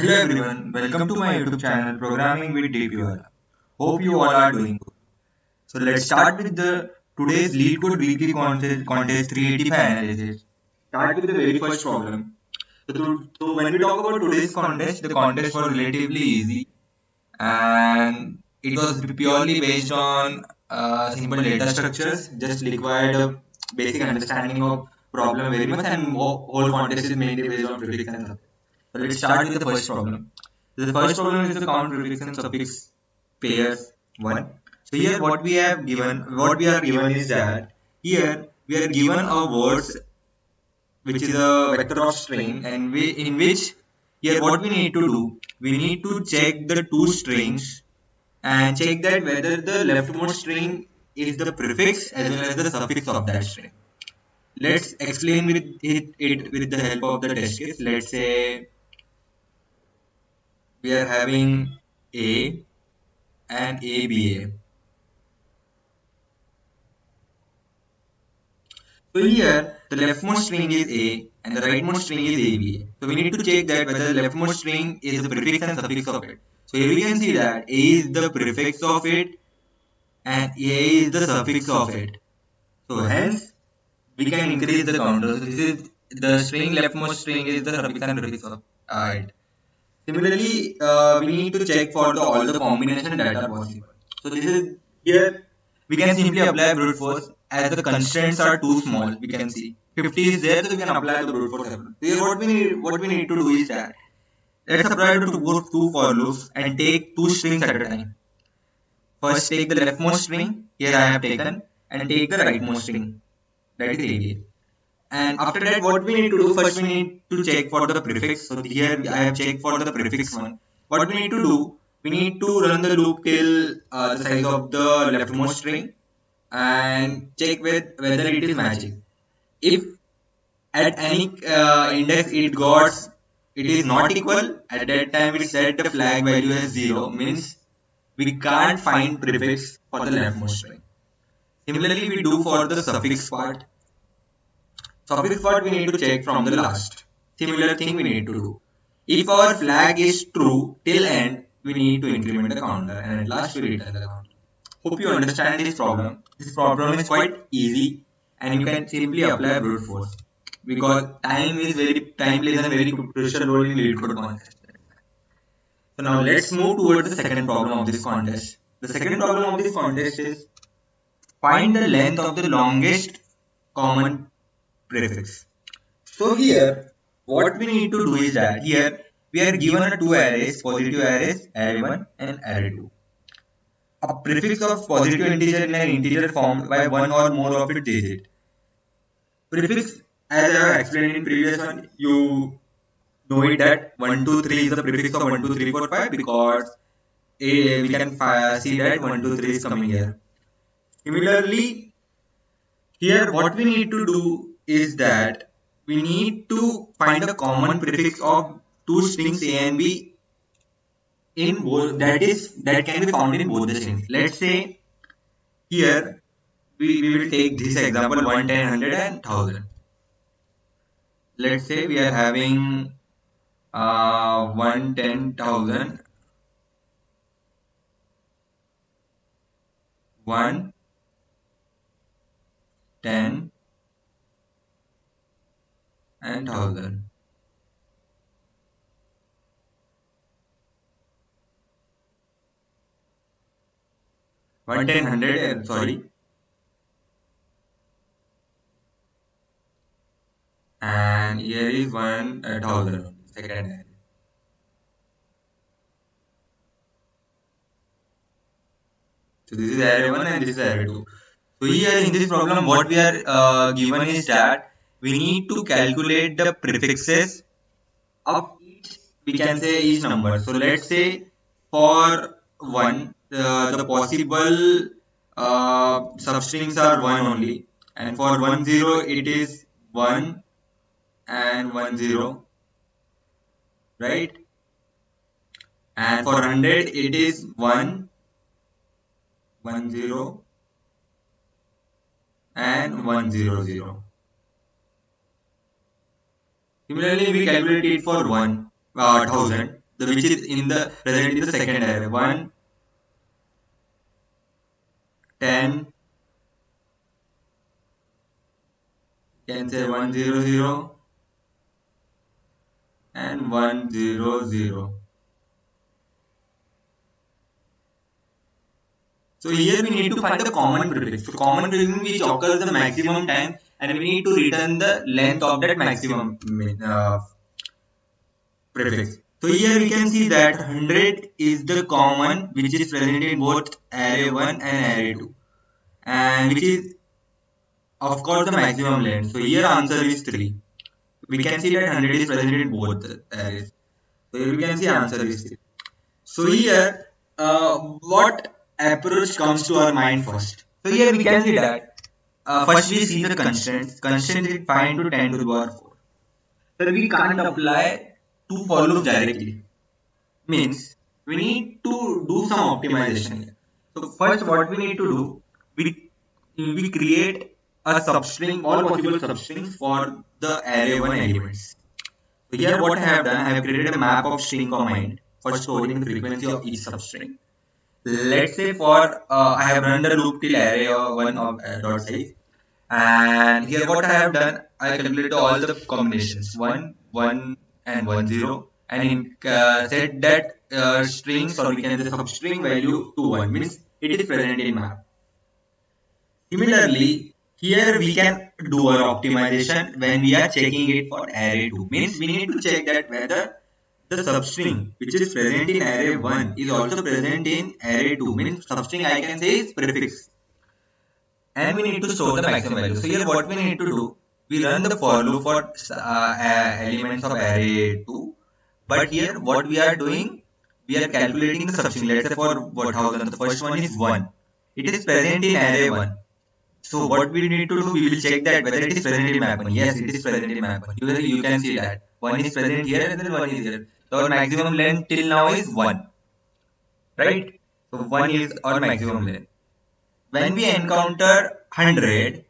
Hello everyone, welcome to my YouTube channel Programming with DPR. Hope you all are doing good. So let's start with the today's Leetcode weekly contest 385 analysis. Start with the very first problem. So when we talk about today's contest, the contest was relatively easy and it was purely based on simple data structures, just required a basic understanding of problem very much and whole contest is mainly based on prefix and suffix. So let's start with the first problem. The first problem is the count prefix and suffix pairs 1. So here what we are given is that here we are given a words which is a vector of string and in which here what we need to do, we need to check the two strings and check that whether the leftmost string is the prefix as well as the suffix of that string. Let's explain it with the help of the test case. Let's say we are having A and ABA. So here the leftmost string is A and the rightmost string is ABA. So we need to check that whether the leftmost string is the prefix and suffix of it. So here we can see that A is the prefix of it and A is the suffix of it. So hence we can increase the counter. So this is the string leftmost string is the suffix and prefix of it. Similarly, we need to check for all the combination that are possible. So this is here we can simply apply brute force as the constraints are too small. We can see 50 is there, so we can apply the brute force. Here what we need to do is that let's apply to both two for loops and take two strings at a time. First take the leftmost string, here I have taken, and take the rightmost string, that is ABA. And after that, what we need to do, first we need to check for the prefix. So here I have checked for the prefix one. What we need to do, we need to run the loop till the size of the leftmost string and check whether it is matching. If at any index it is not equal, at that time we set the flag value as 0, means we can't find prefix for the leftmost string. Similarly, we do for the suffix part. Suffix part we need to check from the last. Similar thing we need to do. If our flag is true till end, we need to increment the counter and at last we return the counter. Hope you understand this problem. This problem is quite easy and you can simply apply brute force because time plays a very crucial role in Leetcode contest. So now let's move towards the second problem of this contest. The second problem of this contest is find the length of the longest common prefix. So here, what we need to do is that here we are given two arrays, positive arrays, array 1 and array 2. A prefix of positive integer in an integer formed by one or more of its digits. Prefix, as I have explained in previous one, you know it that 1, 2, 3 is the prefix of 1, 2, 3, 4, 5 because we can see that 1, 2, 3 is coming here. Similarly, here what we need to do is that we need to find a common prefix of two strings A and B in both that can be found in both the strings. Let's say here we will take this example 1, 10, 100 and 1000. Let's say we are having 1, 10,000, 1, 10 and 1000. One ten hundred sorry, and here is 1,000 second array. So this is array 1 and this is array 2. So here in this problem what we are given is that we need to calculate the prefixes of each, we can say each number. So let's say for 1 the possible substrings are 1 only, and for 10 it is 1 and 10, right? And for 100 it is 1, 10 and 100. Similarly, we calculate it for 1000. which is in the present in the second array. 1, 10, can say 100 and 100. So here we need to find the common prefix. So common prefix which occurs the maximum time, and we need to return the length of that maximum prefix. So here we can see that 100 is the common which is present in both array 1 and array 2, and which is of course the maximum length. So here answer is 3. We can see that 100 is present in both arrays. So here we can see answer is 3. So here what approach comes to our mind first? So here we can see that first we see the constraints. Constraint is 5 into 10 to the power 4. So we can't apply two for loops directly. Means we need to do some optimization here. So first what we need to do, we create a substring, all possible substrings for the array 1 elements. So here what I have done, I have created a map of string command for storing the frequency of each substring. Let's say for I have run the loop till array of 1 of dot size, and here what I have done, I calculated all the combinations 1, 1 and 1, 0, and set that strings, or we can say substring value to 1, means it is present in map. Similarly, here we can do our optimization when we are checking it for array 2, means we need to check that whether the substring which is present in array 1 is also present in array 2, means substring I can say is prefix, and we need to store the maximum value. So here what we need to do, we run the for loop for elements of array 2, but here what we are doing, we are calculating the substring. Let's say for 1000, the first one is 1, it is present in array 1. So what we need to do, we will check that whether it is present in map 1. Yes, it is present in map 1. You can see that 1 is present here and then 1 is here. So our maximum length till now is 1, right? So 1 is our maximum length. When we encounter 100,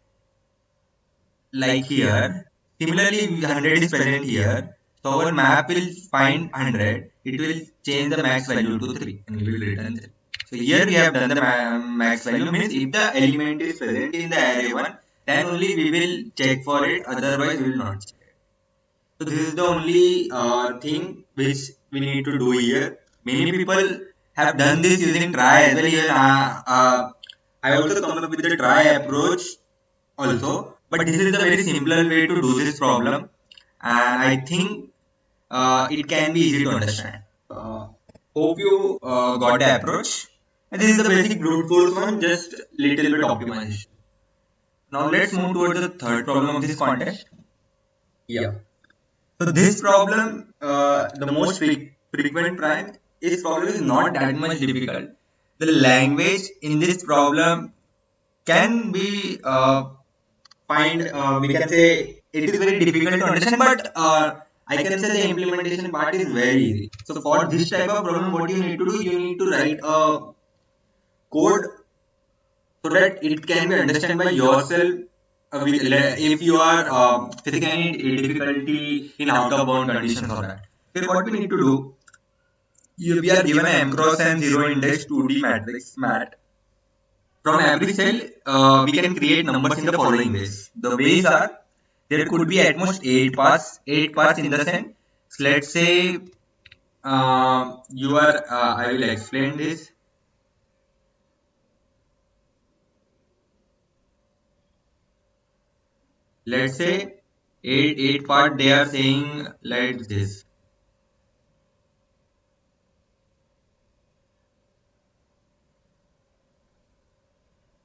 like here, similarly 100 is present here. So our map will find 100. It will change the max value to 3 and we will return 3. So here we have done the max value, means if the element is present in the array 1, then only we will check for it, otherwise we will not check it. So this is the only thing which we need to do here. Many people have done this using try as well. Here I also come up with the try approach also, but this is a very simpler way to do this problem, and I think it can be easy to understand. Hope you got the approach. And this is the basic brute force one, just little bit optimization. Now let's move towards the third problem of this contest. Yeah. So this problem, the most frequent prime, this problem is not that much difficult. The language in this problem can be we can say it is very difficult to understand, but I can say the implementation part is very easy. So for this type of problem, what you need to do, you need to write a code so that it can be understood by yourself. If you are facing any difficulty in out of bound conditions or that. So what we need to do, we are given an m cross n 0 index 2D matrix mat. From every cell, we can create numbers in the following ways. The ways are, there could be at most 8 paths in the sense. So let's say I will explain this. Let's say 8 part they are saying like this.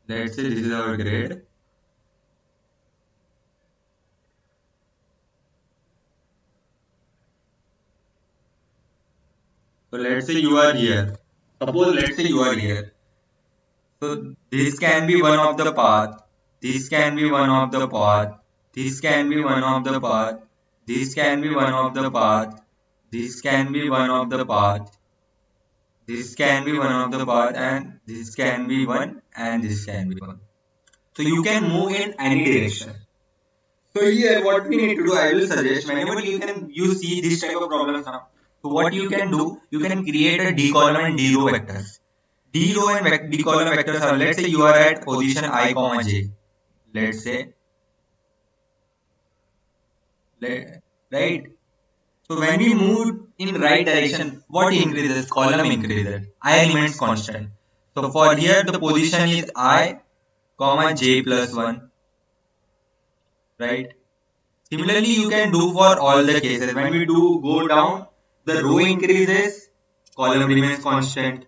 Let's say this is our grade. So let's say you are here. Suppose let's say you are here. So this can be one of the path. This can be one of the path. This can be one of the path. This can be one of the path. This can be one of the path. This can be one of the path, and this can be one, and this can be one. So you can move in any direction. So here what we need to do, I will suggest whenever you see this type of problems now. So what you can do, you can create a d column and d row vectors. D row and d column vectors are, let's say you are at position I comma j. Let's say, right? So when we move in right direction, what increases? Column increases. I remains constant. So for here the position is I comma j plus 1, right? Similarly, you can do for all the cases. When we do go down, the row increases, column remains constant.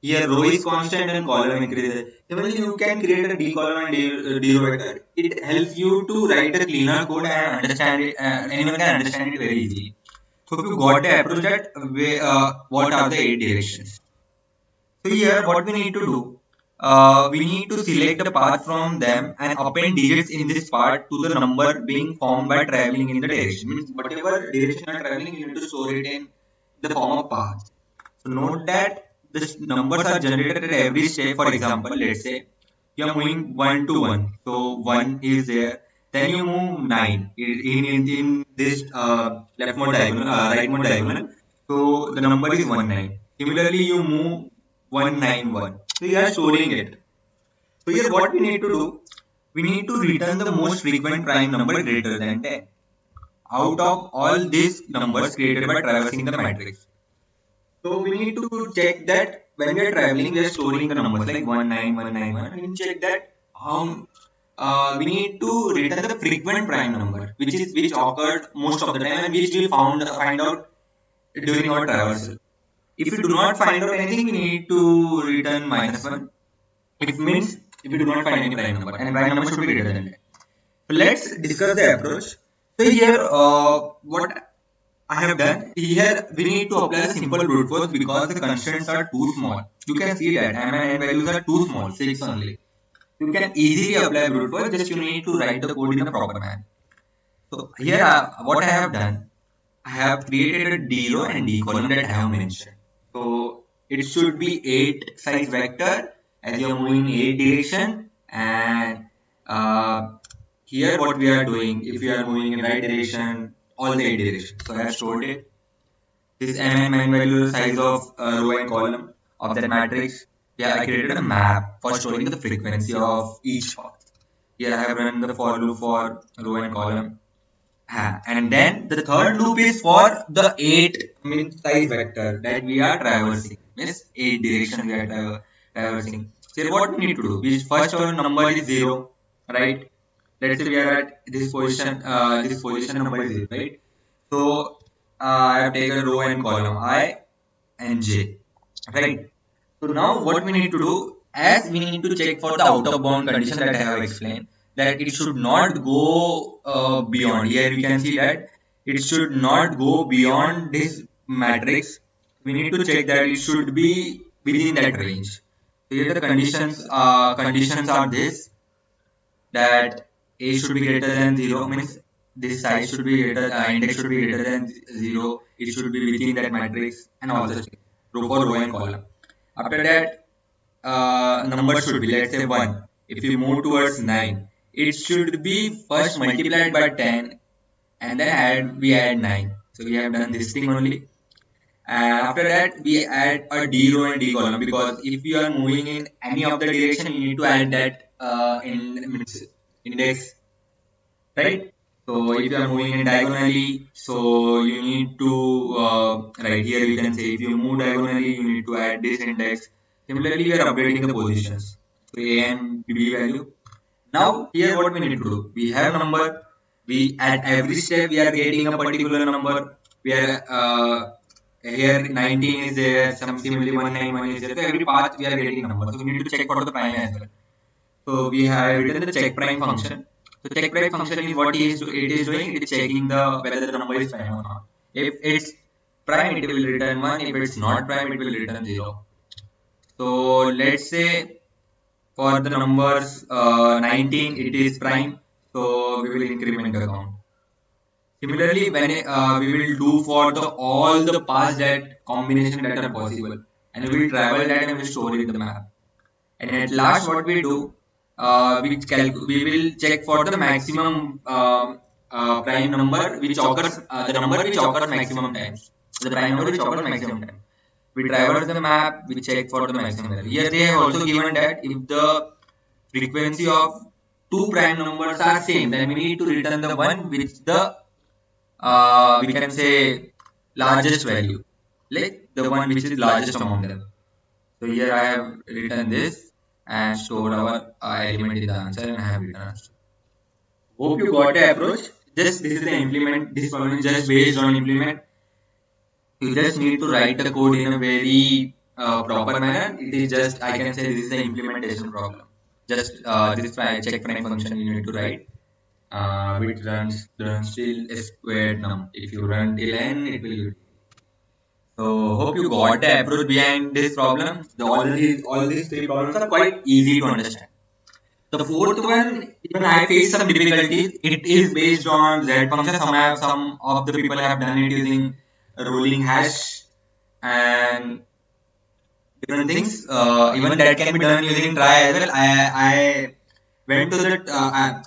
Here row is constant and column increases. Similarly, you can create a d column and d row vector. It helps you to write a cleaner code and understand it. Anyone can understand it very easily. So if you got the approach that what are the 8 directions? So here what we need to do, we need to select a path from them and append digits in this part to the number being formed by traveling in the direction. Means whatever direction you are traveling, you need to store it in the form of path. So note that the numbers are generated at every step. For example, let's say you are moving 1 to 1. So 1 is there. Then you move 9 in this left mode diagonal, right mode diagonal. So the number is 19. Similarly, you move 191. So you are storing it. So here what we need to do, we need to return the most frequent prime number greater than 10 out of all these numbers created by traversing the matrix. So we need to check that when we are traveling, we are storing the numbers like 19191. We need to check that we need to return the frequent prime number, which occurred most of the time and which we find out during our traversal. If we do not find out anything, we need to return -1. It means if we do not find any prime number, and prime number should be greater than 10. So let's discuss the approach. So here, what I have done, here we need to apply a simple brute force because the constraints are too small. You can see that m and n values are too small, 6 only. You can easily apply brute force, just you need to write the code in the proper manner. So here, what I have done, I have created a d row and d column that I have mentioned. So it should be 8 size vector as you are moving in 8 direction, and here what we are doing, if we are moving in right direction, all the 8 directions. So I have stored it. This m and n value size of row and column of that matrix. Yeah, I created a map for storing the frequency of each path. Here I have run the for loop for row and column. And then the third loop is for the 8 size vector that we are traversing. Means 8 direction we are traversing. So here what we need to do, which first our number is 0, right? Let's say we are at this position number is 0, right? So I have taken row and column I and j, right? So now what we need to do, as we need to check for the out of bound condition that I have explained, that it should not go beyond. Here we can see that it should not go beyond this matrix. We need to check that it should be within that range. So here the conditions are this, that a should be greater than 0, means this size should be greater, index should be greater than 0, it should be within that matrix, and all the row for row and column. After that, number should be, let's say 1. If you move towards 9, it should be first multiplied by 10 and then we add 9. So we have done this thing only. After that, we add a d row and d column, because if you are moving in any of the direction, you need to add that index, right? So if you are moving in diagonally, so you need to right here you can say if you move diagonally, you need to add this index. Similarly, we are updating the positions, so a and b value. Now here what we need to do, we have number, we at every step we are getting a particular number. We are here 19 is there, similarly 191 is there. So every path we are getting number. So we need to check for the prime as well. So we have written the check prime function. So check prime function is what it is doing. It is checking whether the number is prime or not. If it's prime, it will return 1. If it's not prime, it will return 0. So let's say for the numbers 19, it is prime. So we will increment the count. Similarly, when we will do for all the paths that combination that are possible, and we will travel that and we will store it in the map. And at last, what we do, we will check for the maximum prime number which occurs, the number which occurs maximum times. the prime number which offers maximum time. We traverse the map, we check for the maximum value. Here they have also given that if the frequency of two prime numbers are same, then we need to return the one which the we can say largest value, like the one which is largest among them. So here I have written this and stored our element in the answer and I have written answer. Hope you got the approach. Just this is the implement. This problem is just based on implement. You just need to write the code in a very proper manner. It is just, I can say this is the implementation problem. Just this check prime function you need to write, which runs till squared num. If you run till n, it will. So hope you got the approach behind this problem. All these three problems are quite easy to understand. The fourth one, even I faced some difficulties. It is based on Z function. Some of the people have done it using rolling hash and different things. Even that can be done using try as well. I went to the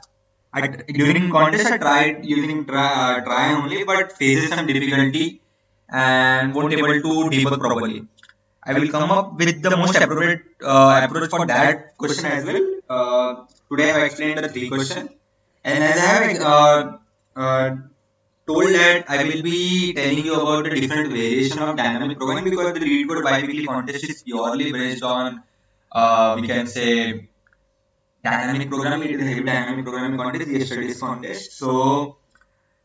during contest I tried using try only, but faces some difficulty and won't able to debug properly. I will come up with the most appropriate approach for that question as well. Today I have explained the three questions, and as I have told that I will be telling you about the different variation of dynamic programming, because the Leetcode bi-weekly contest is purely based on we can say dynamic programming. It is a heavy dynamic programming contest, yesterday's contest. So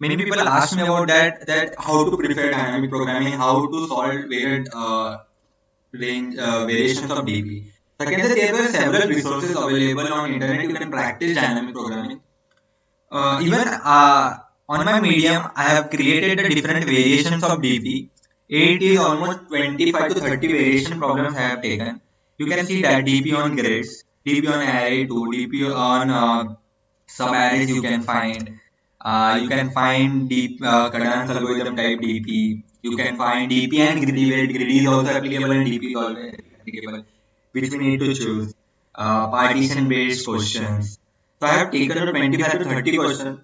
many people ask me about that how to prepare dynamic programming, how to solve varied variations of DP. Second, there were several resources available on internet. You can practice dynamic programming. Even on my medium, I have created the different variations of DP. It is almost 25 to 30 variation problems I have taken. You can see that DP on grids, DP on array 2, DP on sub-arrays you can find. You can find Cadence algorithm type DP. You can find DP and greedy, where greedy is also applicable and DP is always applicable, which we need to choose. Partition based questions. So I have taken a 25 to 30 questions,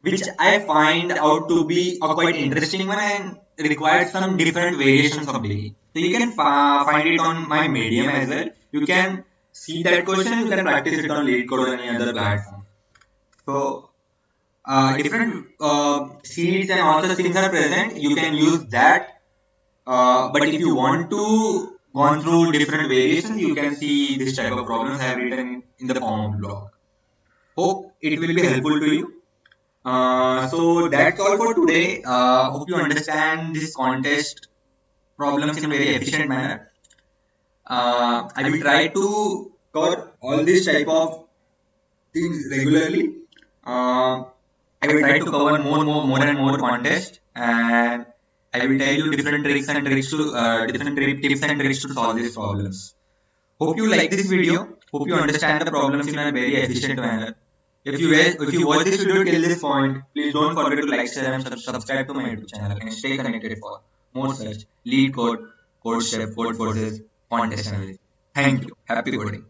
which I find out to be a quite interesting one and requires some different variations of DP. So you can find it on my medium as well. You can see that question, you can practice it on Leetcode or any other platform. So different seeds and also things are present. You can use that. But if you want to go through different variations, you can see this type of problems I have written in the form of blog. Hope it will be helpful to you. So that's all for today. Hope you understand this contest problems in a very efficient manner. I will try to cover all these type of things regularly. I will try to cover more and more contests, and I will tell you different tricks and tricks to different tips and tricks to solve these problems. Hope you like this video. Hope you understand the problems in a very efficient manner. If you watch this video till this point, please don't forget to like, share, and subscribe to my YouTube channel and stay connected for more such Leetcode, code step, code forces, contest analysis. Thank you. Happy coding.